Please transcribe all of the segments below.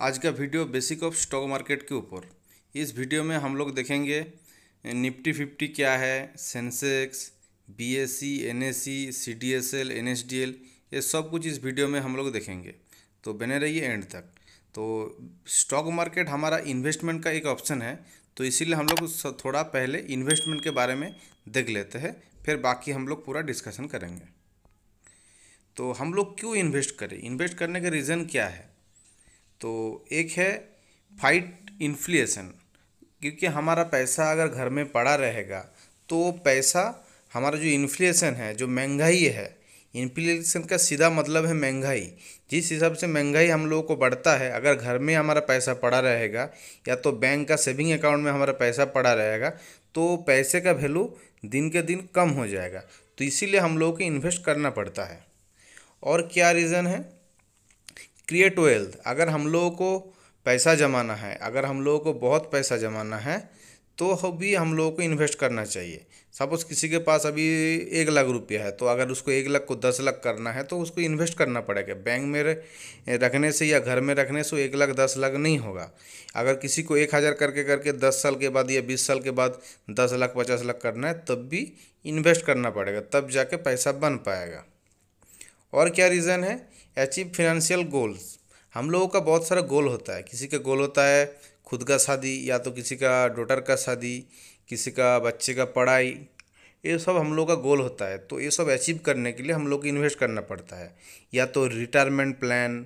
आज का video basic of stock market के ऊपर। इस वीडियो में हम लोग देखेंगे निफ्टी 50 क्या है, Sensex, BSE, NSE, CDSL, NSDL, ये सब कुछ इस वीडियो में हम लोग देखेंगे। तो बने रहिए एंड तक। तो स्टॉक मार्केट हमारा इन्वेस्टमेंट का एक ऑप्शन है, तो इसीलिए हम लोग थोड़ा पहले इन्वेस्टमेंट के बारे में देख लेते हैं, फिर बाकी हम लोग पूरा डिस्कशन करेंगे। तो हम लोग क्यों इन्वेस्ट करें, इन्वेस्ट करने का रीज़न क्या है? तो एक है फाइट इन्फ्लेशन, क्योंकि हमारा पैसा अगर घर में पड़ा रहेगा तो वो पैसा, हमारा जो इन्फ्लेशन है, जो महंगाई है, इन्फ्लेशन का सीधा मतलब है महंगाई। जिस हिसाब से महंगाई हम लोगों को बढ़ता है, अगर घर में हमारा पैसा पड़ा रहेगा या तो बैंक का सेविंग अकाउंट में हमारा पैसा पड़ा रहेगा तो पैसे का वैल्यू दिन के दिन कम हो जाएगा। तो इसीलिए हम लोगों को इन्वेस्ट करना पड़ता है। और क्या रीज़न है? Create wealth. अगर हम लोगों को पैसा जमाना है, अगर हम लोगों को बहुत पैसा जमाना है तो भी हम लोगों को इन्वेस्ट करना चाहिए। सपोज़ किसी के पास अभी 1 लाख रुपया है, तो अगर उसको 1 लाख को 10 लाख करना है तो उसको इन्वेस्ट करना पड़ेगा। बैंक में रखने से या घर में रखने से 1 लाख 10 लाख नहीं होगा। अगर किसी को 1,000 करके करके 10 साल के बाद या 20 साल के बाद 10 लाख 50 लाख करना है, तब भी इन्वेस्ट करना पड़ेगा, तब जाके पैसा बन पाएगा। और क्या रीज़न है? Achieve financial goals. हम लोगों का बहुत सारा गोल होता है। किसी का गोल होता है खुद का शादी, या तो किसी का डॉटर का शादी, किसी का बच्चे का पढ़ाई, ये सब हम लोग का गोल होता है। तो ये सब अचीव करने के लिए हम लोग को इन्वेस्ट करना पड़ता है। या तो रिटायरमेंट प्लान,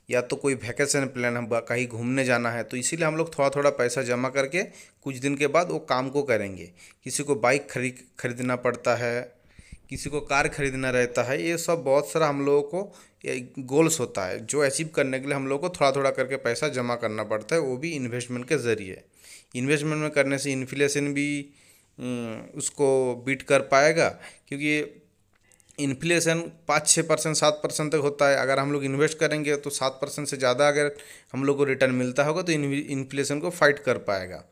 या तो कोई वैकेशन प्लान, हम कहीं घूमने जाना है, तो इसीलिए हम लोग थोड़ा थोड़ा पैसा जमा करके कुछ दिन के बाद वो काम को करेंगे। किसी को बाइक खरीदना पड़ता है, किसी को कार खरीदना रहता है। ये सब बहुत सारा हम लोगों को गोल्स होता है, जो अचीव करने के लिए हम लोगों को थोड़ा थोड़ा करके पैसा जमा करना पड़ता है, वो भी इन्वेस्टमेंट के ज़रिए। इन्वेस्टमेंट में करने से इन्फ्लेशन भी उसको बीट कर पाएगा, क्योंकि इन्फ्लेशन 5-6%, 7% तक होता है। अगर हम लोग इन्वेस्ट करेंगे तो 7% से ज़्यादा अगर हम लोग को रिटर्न मिलता होगा तो इन्फ्लेशन को फाइट कर पाएगा।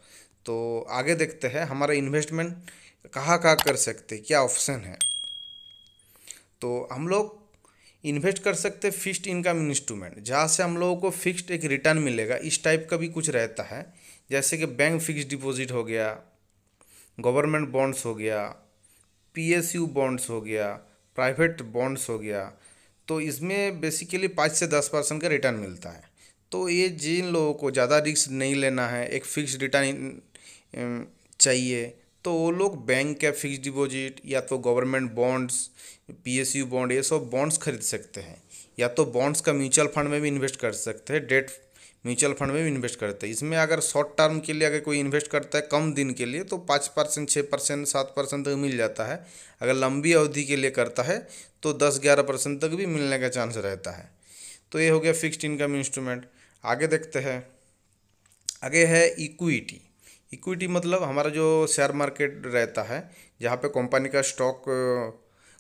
तो आगे देखते हैं हमारा इन्वेस्टमेंट कहाँ कहाँ कर सकते हैं, क्या ऑप्शन है। तो हम लोग इन्वेस्ट कर सकते हैं फिक्स्ड इनकम इंस्ट्रूमेंट, जहाँ से हम लोगों को फिक्स्ड एक रिटर्न मिलेगा। इस टाइप का भी कुछ रहता है, जैसे कि बैंक फिक्स्ड डिपॉजिट हो गया, गवर्नमेंट बॉन्ड्स हो गया, पीएसयू बॉन्ड्स हो गया, प्राइवेट बॉन्ड्स हो गया। तो इसमें बेसिकली 5 से 10% का रिटर्न मिलता है। तो ये जिन लोगों को ज़्यादा रिस्क नहीं लेना है, एक फिक्स्ड रिटर्न चाहिए, तो वो लोग बैंक का फिक्स्ड डिपॉजिट या तो गवर्नमेंट बॉन्ड्स, पीएसयू बॉन्ड, ये सब बॉन्ड्स खरीद सकते हैं। या तो बॉन्ड्स का म्यूचुअल फंड में भी इन्वेस्ट कर सकते हैं, डेट म्यूचुअल फंड में भी इन्वेस्ट करते हैं। इसमें अगर शॉर्ट टर्म के लिए अगर कोई इन्वेस्ट करता है कम दिन के लिए, तो 5%, 6%, 7% तक मिल जाता है। अगर लंबी अवधि के लिए करता है तो 10-11% तक भी मिलने का चांस रहता है। तो ये हो गया फिक्स्ड इनकम इंस्ट्रूमेंट। आगे देखते हैं, आगे है इक्विटी। इक्विटी मतलब हमारा जो शेयर मार्केट रहता है, जहाँ पे कंपनी का स्टॉक,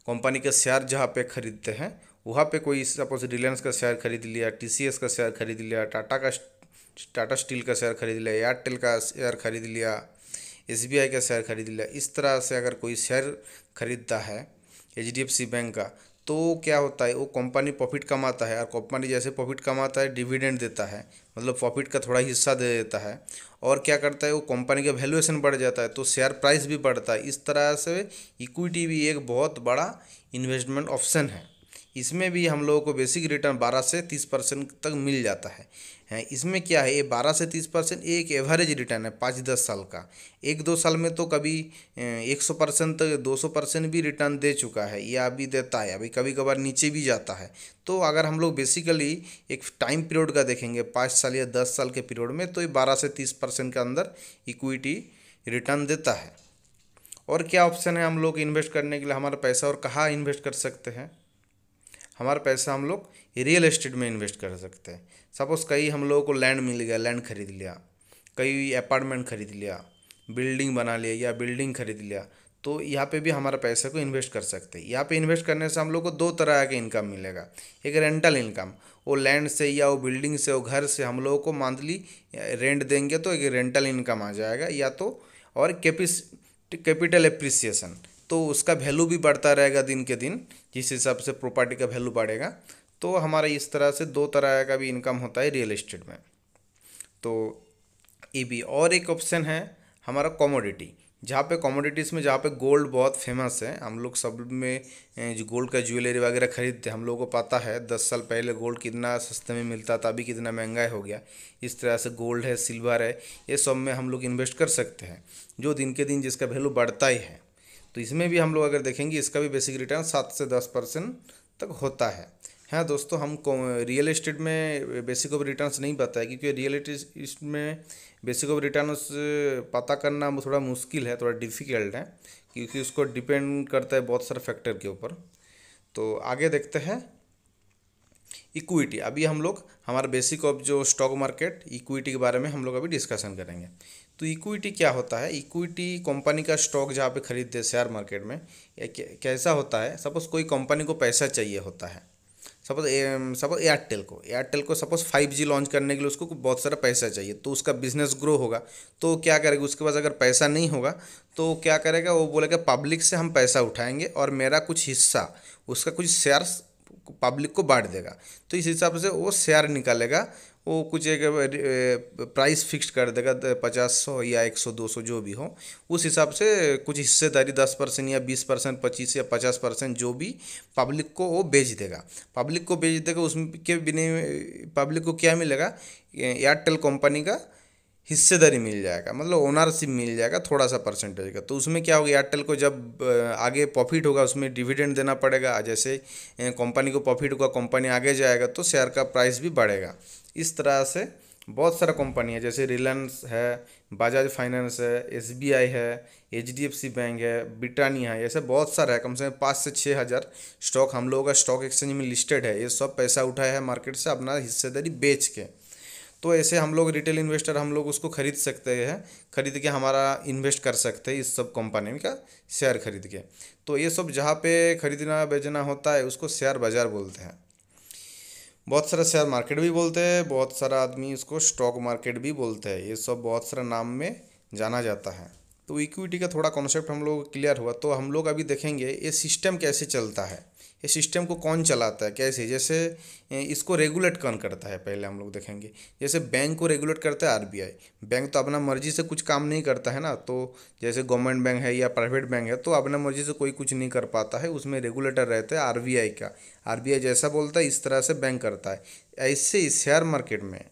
कंपनी के शेयर जहाँ पे खरीदते हैं, वहाँ पे कोई सपोज रिलायंस का शेयर खरीद लिया, टीसीएस का शेयर खरीद लिया, टाटा स्टील का शेयर खरीद लिया, एयरटेल का शेयर खरीद लिया, एसबीआई का शेयर खरीद लिया। इस तरह से अगर कोई शेयर खरीदता है एचडीएफसी बैंक का, तो क्या होता है, वो कंपनी प्रॉफिट कमाता है, और कंपनी जैसे प्रॉफिट कमाता है डिविडेंड देता है, मतलब प्रॉफिट का थोड़ा हिस्सा दे देता है। और क्या करता है, वो कंपनी का वैल्यूएशन बढ़ जाता है, तो शेयर प्राइस भी बढ़ता है। इस तरह से इक्विटी भी एक बहुत बड़ा इन्वेस्टमेंट ऑप्शन है। इसमें भी हम लोगों को बेसिक रिटर्न 12 से 30% तक मिल जाता है। इसमें क्या है, ये 12 से 30% एक एवरेज रिटर्न है 5-10 साल का। 1-2 साल में तो कभी 100% तक, 200% भी रिटर्न दे चुका है या अभी देता है, अभी कभी कभार नीचे भी जाता है। तो अगर हम लोग बेसिकली एक टाइम पीरियड का देखेंगे 5 साल या 10 साल के पीरियड में, तो ये 12 से 30% के अंदर इक्विटी रिटर्न देता है। और क्या ऑप्शन है हम लोग इन्वेस्ट करने के लिए हमारा पैसा, और कहाँ इन्वेस्ट कर सकते हैं? हमारा पैसा हम लोग रियल एस्टेट में इन्वेस्ट कर सकते हैं। सपोज़ कहीं हम लोगों को लैंड मिल गया, लैंड खरीद लिया, कहीं अपार्टमेंट खरीद लिया, बिल्डिंग बना लिया या बिल्डिंग खरीद लिया, तो यहाँ पे भी हमारा पैसे को इन्वेस्ट कर सकते हैं। यहाँ पे इन्वेस्ट करने से हम लोग को 2 तरह के इनकम मिलेगा। एक रेंटल इनकम, वो लैंड से या वो बिल्डिंग से, वो घर से हम लोगों को मंथली रेंट देंगे तो एक रेंटल इनकम आ जाएगा। या तो और कैपिटल एप्रिसिएशन, तो उसका वैल्यू भी बढ़ता रहेगा दिन के दिन, जिस हिसाब से प्रॉपर्टी का वैल्यू बढ़ेगा। तो हमारा इस तरह से 2 तरह का भी इनकम होता है रियल एस्टेट में। तो ये भी। और एक ऑप्शन है हमारा कमोडिटी, जहाँ पे कमोडिटीज़ में जहाँ पे गोल्ड बहुत फेमस है। हम लोग सब में जो गोल्ड का ज्वेलरी वगैरह खरीदते हैं, हम लोगों को पता है 10 साल पहले गोल्ड कितना सस्ते में मिलता था, अभी कितना महंगा हो गया। इस तरह से गोल्ड है, सिल्वर है, ये सब में हम लोग इन्वेस्ट कर सकते हैं, जो दिन के दिन जिसका वैल्यू बढ़ता ही है। तो इसमें भी हम लोग अगर देखेंगे, इसका भी बेसिक रिटर्न 7 से 10% तक होता है। हाँ दोस्तों, हम रियल एस्टेट में बेसिक ऑफ रिटर्न्स नहीं पता है, क्योंकि रियल एस्टेट में बेसिक ऑफ रिटर्न्स पता करना थोड़ा मुश्किल है, थोड़ा डिफ़िकल्ट है, क्योंकि उसको डिपेंड करता है बहुत सारे फैक्टर के ऊपर। तो आगे देखते हैं इक्विटी। अभी हम लोग हमारा बेसिक ऑफ जो स्टॉक मार्केट इक्विटी के बारे में हम लोग अभी डिस्कशन करेंगे। तो इक्विटी क्या होता है? इक्विटी कंपनी का स्टॉक जहाँ पे खरीदते हैं शेयर मार्केट में, कैसा होता है? सपोज़ कोई कंपनी को पैसा चाहिए होता है, सपोज एयरटेल को सपोज 5G लॉन्च करने के लिए उसको बहुत सारा पैसा चाहिए, तो उसका बिजनेस ग्रो होगा। तो क्या करेगा? उसके पास अगर पैसा नहीं होगा तो क्या करेगा? वो बोलेगा पब्लिक से हम पैसा उठाएंगे और मेरा कुछ हिस्सा, उसका कुछ शेयर्स पब्लिक को बांट देगा। तो इस हिसाब से वो शेयर निकालेगा, वो कुछ एक प्राइस फिक्स कर देगा, 50, 100 या 100, 200 जो भी हो, उस हिसाब से कुछ हिस्सेदारी 10% या 20%, 25 या 50% जो भी पब्लिक को वो बेच देगा। पब्लिक को बेच देगा, उसके बिना पब्लिक को क्या मिलेगा? एयरटेल कंपनी का हिस्सेदारी मिल जाएगा, मतलब ओनरशिप मिल जाएगा थोड़ा सा परसेंटेज का। तो उसमें क्या होगा? एयरटेल को जब आगे प्रॉफिट होगा उसमें डिविडेंड देना पड़ेगा। जैसे कंपनी को प्रॉफिट होगा, कंपनी आगे जाएगा तो शेयर का प्राइस भी बढ़ेगा। इस तरह से बहुत सारा कंपनी है, जैसे रिलायंस है, बजाज फाइनेंस है, SBI है, HDFC बैंक है, ब्रिटानिया है, ऐसे बहुत सारा है। कम से कम 5 से 6 हज़ार स्टॉक हम लोगों का स्टॉक एक्सचेंज में लिस्टेड है। ये सब पैसा उठाया है मार्केट से अपना हिस्सेदारी बेच के। तो ऐसे हम लोग रिटेल इन्वेस्टर हम लोग उसको खरीद सकते हैं, खरीद के हमारा इन्वेस्ट कर सकते हैं इस सब कंपनी का शेयर खरीद के। तो ये सब जहाँ पे खरीदना बेचना होता है उसको शेयर बाज़ार बोलते हैं। बहुत सारा शेयर मार्केट भी बोलते हैं, बहुत सारा आदमी इसको स्टॉक मार्केट भी बोलते हैं। ये सब बहुत सारा नाम में जाना जाता है। तो इक्विटी का थोड़ा कॉन्सेप्ट हम लोग क्लियर हुआ। तो हम लोग अभी देखेंगे ये सिस्टम कैसे चलता है, ये सिस्टम को कौन चलाता है, कैसे, जैसे इसको रेगुलेट कौन करता है पहले हम लोग देखेंगे। जैसे बैंक को रेगुलेट करता है RBI। बैंक तो अपना मर्जी से कुछ काम नहीं करता है ना, तो जैसे गवर्नमेंट बैंक है या प्राइवेट बैंक है तो अपना मर्जी से कोई कुछ नहीं कर पाता है, उसमें रेगुलेटर रहता है RBI का। RBI जैसा बोलता है इस तरह से बैंक करता है। ऐसे ही शेयर मार्केट में,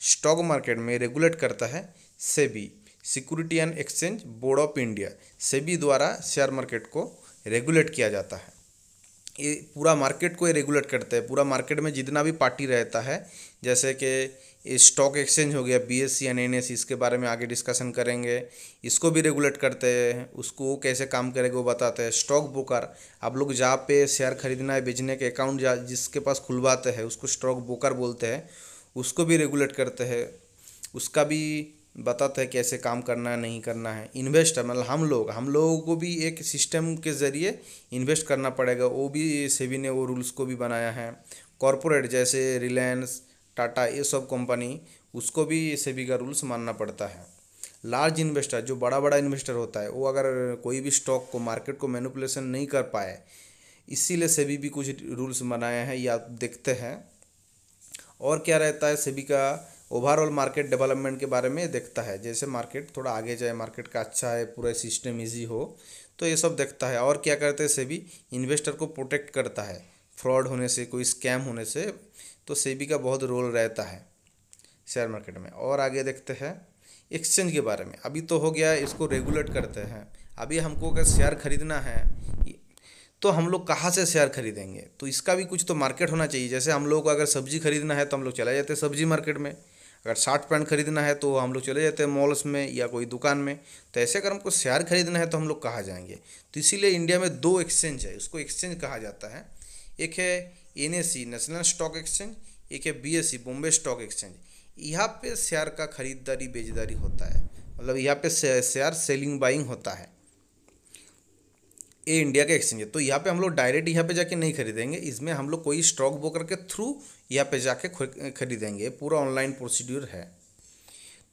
स्टॉक मार्केट में रेगुलेट करता है SEBI, security and exchange board of India. SEBI द्वारा शेयर मार्केट को रेगुलेट किया जाता है। ये पूरा मार्केट को ये रेगुलेट करते हैं। पूरा मार्केट में जितना भी पार्टी रहता है, जैसे कि स्टॉक एक्सचेंज हो गया, BSE एंड NSE, इसके बारे में आगे डिस्कशन करेंगे। इसको भी रेगुलेट करते हैं, उसको कैसे काम करेगा वो बताते हैं। स्टॉक ब्रोकर, आप लोग जहाँ पे शेयर खरीदना है, बेचने के अकाउंट जिसके पास खुलवाते हैं उसको स्टॉक ब्रोकर बोलते हैं, उसको भी रेगुलेट करते हैं, उसका भी बताते हैं कैसे काम करना है नहीं करना है। इन्वेस्टर मतलब हम लोगों को भी एक सिस्टम के ज़रिए इन्वेस्ट करना पड़ेगा, वो भी सेबी ने वो रूल्स को भी बनाया है। कॉरपोरेट जैसे रिलायंस, टाटा, ये सब कंपनी, उसको भी सेबी का रूल्स मानना पड़ता है। लार्ज इन्वेस्टर, जो बड़ा बड़ा इन्वेस्टर होता है, वो अगर कोई भी स्टॉक को, मार्केट को मैनिपुलेशन नहीं कर पाए, इसीलिए सेबी भी कुछ रूल्स बनाए हैं, या देखते हैं। और क्या रहता है सेबी का? ओवरऑल मार्केट डेवलपमेंट के बारे में देखता है, जैसे मार्केट थोड़ा आगे जाए, मार्केट का अच्छा है, पूरा सिस्टम इजी हो, तो ये सब देखता है। और क्या करते हैं सेबी? इन्वेस्टर को प्रोटेक्ट करता है फ्रॉड होने से, कोई स्कैम होने से। तो सेबी का बहुत रोल रहता है शेयर मार्केट में। और आगे देखते हैं एक्सचेंज के बारे में। अभी तो हो गया, इसको रेगुलेट करते हैं। अभी हमको अगर शेयर खरीदना है तो हम लोग कहाँ से शेयर खरीदेंगे? तो इसका भी कुछ तो मार्केट होना चाहिए। जैसे हम लोग को अगर सब्जी खरीदना है तो हम लोग चले जाते हैं सब्जी मार्केट में। अगर शर्ट पैंट खरीदना है तो हम लोग चले जाते हैं मॉल्स में या कोई दुकान में। तो ऐसे अगर हमको शेयर खरीदना है तो हम लोग कहाँ जाएंगे? तो इसीलिए इंडिया में 2 एक्सचेंज है, उसको एक्सचेंज कहा जाता है। एक है NSE, नेशनल स्टॉक एक्सचेंज, एक है BSE, बॉम्बे स्टॉक एक्सचेंज। यहाँ पे शेयर का खरीदारी बेचदारी होता है, मतलब यहाँ पे शेयर सेलिंग बाइंग होता है। ये इंडिया का एक्सचेंज है। तो यहाँ पे हम लोग डायरेक्ट यहाँ पे जाके नहीं खरीदेंगे, इसमें हम लोग कोई स्टॉक ब्रोकर के थ्रू यहाँ पे जाके खरीदेंगे। पूरा ऑनलाइन प्रोसीड्यूर है।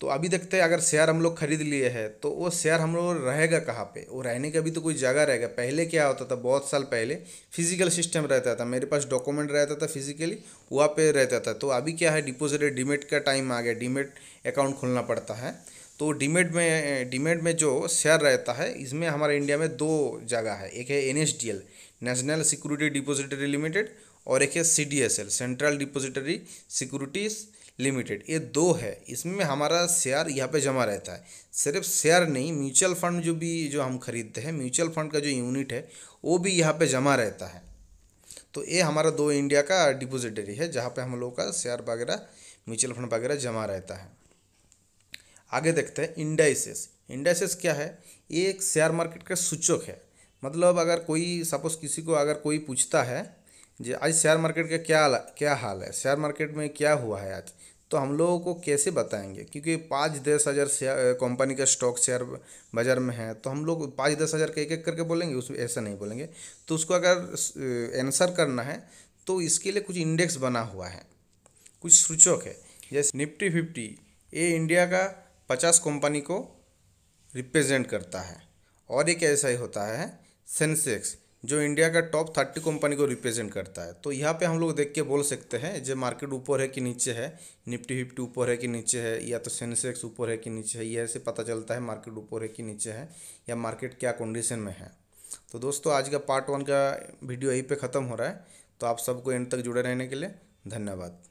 तो अभी देखते हैं, अगर शेयर हम लोग खरीद लिए हैं तो वो शेयर हम लोग रहेगा कहाँ पे, वो रहने का भी तो कोई जगह रहेगा। पहले क्या होता था, बहुत साल पहले फिजिकल सिस्टम रहता था, मेरे पास डॉक्यूमेंट रहता था फिजिकली, वहाँ पे रहता था। तो अभी क्या है, डिपॉजिट डीमेट का टाइम आ गया, डीमेट अकाउंट खोलना पड़ता है। तो डीमेट में जो शेयर रहता है, इसमें हमारे इंडिया में दो जगह है, एक है NSDL, national security depository limited, और एक है CDSL, central depository securities limited. ये दो है, इसमें हमारा शेयर यहाँ पे जमा रहता है। सिर्फ शेयर नहीं, म्यूचुअल फंड जो हम खरीदते हैं, म्यूचुअल फंड का जो यूनिट है वो भी यहाँ पे जमा रहता है। तो ये हमारा दो इंडिया का डिपॉजिटरी है जहाँ पे हम लोगों का शेयर वगैरह, म्यूचुअल फंड वगैरह जमा रहता है। आगे देखते हैं इंडाइसेस। इंडाइसेस क्या है, ये एक शेयर मार्केट का सूचक है। मतलब अगर कोई सपोज किसी को अगर कोई पूछता है जो आज शेयर मार्केट का क्या हाल है, शेयर मार्केट में क्या हुआ है आज, तो हम लोगों को कैसे बताएंगे, क्योंकि 5-10 हज़ार शेयर कंपनी का स्टॉक शेयर बाजार में है, तो हम लोग 5-10 हज़ार का एक एक करके बोलेंगे, उसमें ऐसा नहीं बोलेंगे। तो उसको अगर आंसर करना है तो इसके लिए कुछ इंडेक्स बना हुआ है, कुछ सूचक है। जैसे निफ्टी 50, ये इंडिया का 50 कंपनी को रिप्रेजेंट करता है। और एक ऐसा ही होता है सेंसेक्स, जो इंडिया का टॉप 30 कंपनी को रिप्रेजेंट करता है। तो यहाँ पे हम लोग देख के बोल सकते हैं जो मार्केट ऊपर है कि नीचे है, निफ्टी 50 ऊपर है कि नीचे है, या तो सेंसेक्स ऊपर है कि नीचे है। ये ऐसे पता चलता है मार्केट ऊपर है कि नीचे है, या मार्केट क्या कंडीशन में है। तो दोस्तों, आज का पार्ट 1 का वीडियो यहीं पे ख़त्म हो रहा है। तो आप सबको एंड तक जुड़े रहने के लिए धन्यवाद।